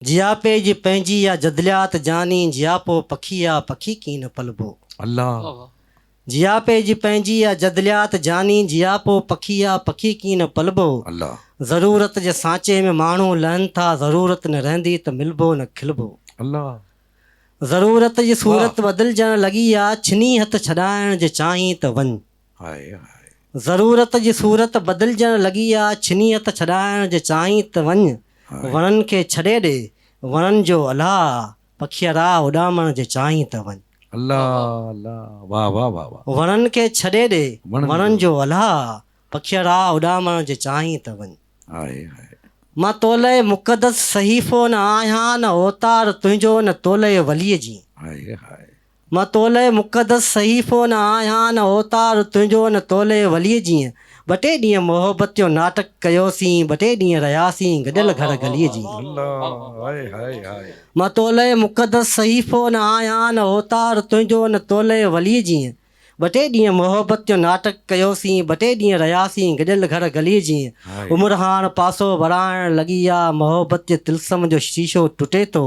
जियापे जी पंहिंजी या जदलियात जानी जियापो पखी या पखी की न पलबो। अल्लाह जियापे जी पंहिंजी या जदलियात जानी जियापो पखी या पखी की न पलबो। अल्लाह ज़रूरत जे सांचे में माण्हू लहनि था, ज़रूरत न रहंदी त मिलबो न खिलबो। अल्लाह ज़रूरत जी सूरत बदिलजण लॻी आहे, छिनी हथ छॾाइण जे चाहीं त वञ। हाय हाय ज़रूरत जी सूरत बदिलजण लॻी आहे, छिनी हथ छॾाइण जे चाहीं त वञ। हाय वणनि खे छॾे ॾे वणनि जो अलाह, पखीअ राह उॾामण जे चाहीं त वञ। अल्लाह अल्लाह वाह वाह वाह वाह वणनि खे छॾे ॾे वणनि जो जो अलाह, पखीअ राह उॾामण जे चाहीं त वञ। हाय हाय मां तोले मुक़दस सहीफ़ो न आहियां, न ओतार तुंहिंजो न तोले वलीअ जी। हाय हाय मां तोले मुक़दस सहीफ़ो न आहियां, न ओतार तुंहिंजो न तोले वलीअ जी। ॿ टे ॾींहं मोहबत जो नाटक कयोसीं, ॿ टे ॾींहं रहियासीं गॾियल घर गलीअ जी। अल्लाह हाय हाय हाय मां तोले मुक़दस सहीफ़ो न आहियां, न ओतार तुंहिंजो न तोले वलीअ जी। ॿ टे ॾींहं मोहबत जो नाटक कयोसीं, ॿ टे ॾींहं रहियासीं गॾियल घर गलीअ जी। हाय उमिरि हाणे पासो वराइण लॻी आहे, मोहबत जे तिलसम जो शीशो टुटे थो।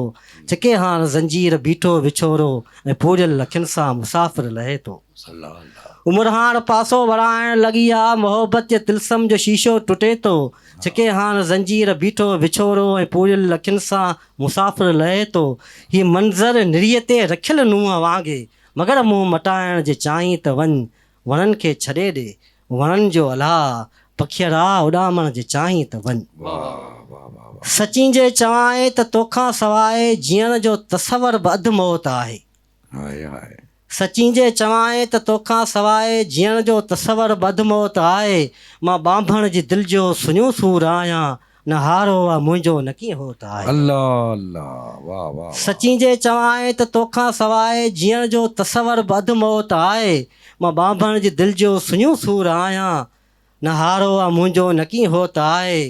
छिके हाणे ज़ंजीर बीठो विछोरो, ऐं पूरियल लखियुनि सां मुसाफ़िर लहे थो। अल्लाह अल्लाह उमिरि हाणे पासो वराइण लॻी आहे, मोहबत जे तिलसम जो शीशो टुटे थो। छिके हाणे ज़ंजीर बीठो विछोरो, ऐं पूरियल लखियुनि सां मुसाफ़िर लहे थो। हीअ मंज़र निरीअ ते रखियल नुंहं वांगुरु, मगर मुंहुं मटाइण जे चाहीं त वञ। वणनि खे छॾे ॾे वणनि जो अलाह, पखीअ राह उॾामण जे चाहीं त वञ। वाह वाह वाह वाह सची जे चवां त तोखां सवाइ जीअण जो तसवर बि अधु मौत आहे। हाय हाय सची जे चवां त तोखां सवाइ जीअण जो तसवर बि अधु मौत आहे। मां ॿांभण जी दिलि जो सुञो सूर आहियां, न हारो आहे मुंहिंजो न कीअं होत आहे। अल्लाह अल्लाह वाह वाह वाह सची जे चवां त तोखां सवाइ जीअण जो तसवर बि अधु मौत आहे। मां ॿांभण जी दिलि जो सुञो सूर आहियां, न हारो आहे मुंहिंजो न कीअं होत आहे।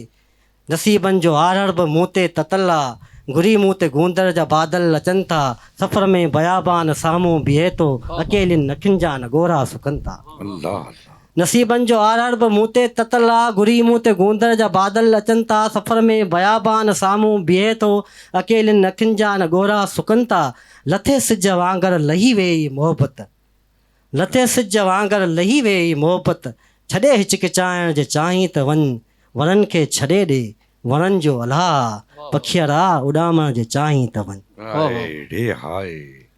नसीबनि जो आरड़ बि मूं ते ततल आहे, घुरी मूं ते गूंदर जा बादल अचनि था। सफ़र में बयाबान साम्हूं बीहे थो, अकेलियुनि नखियुनि जा न ॻोरा सुकनि था। अल्लाह अल्लाह नसीबनि जो आरड़ बि मूं ते ततल आहे, घुरी मूं ते गूंदर जा बादल अचनि था। सफ़र में बयाबान साम्हूं बीहे थो, अकेलियुनि नखियुनि जा न ॻोरा सुकनि था। लथे सिज वांगुरु लही वेई मोहबत, लथे सिज वांगुरु लही वेई मोहबत। छॾे हिचकिचाइण जे चाहीं त वञ। वणनि खे छॾे ॾे वणनि जो अलाह, पखीअ राह उॾामण जे चाहीं त वञ। हाय रे हाय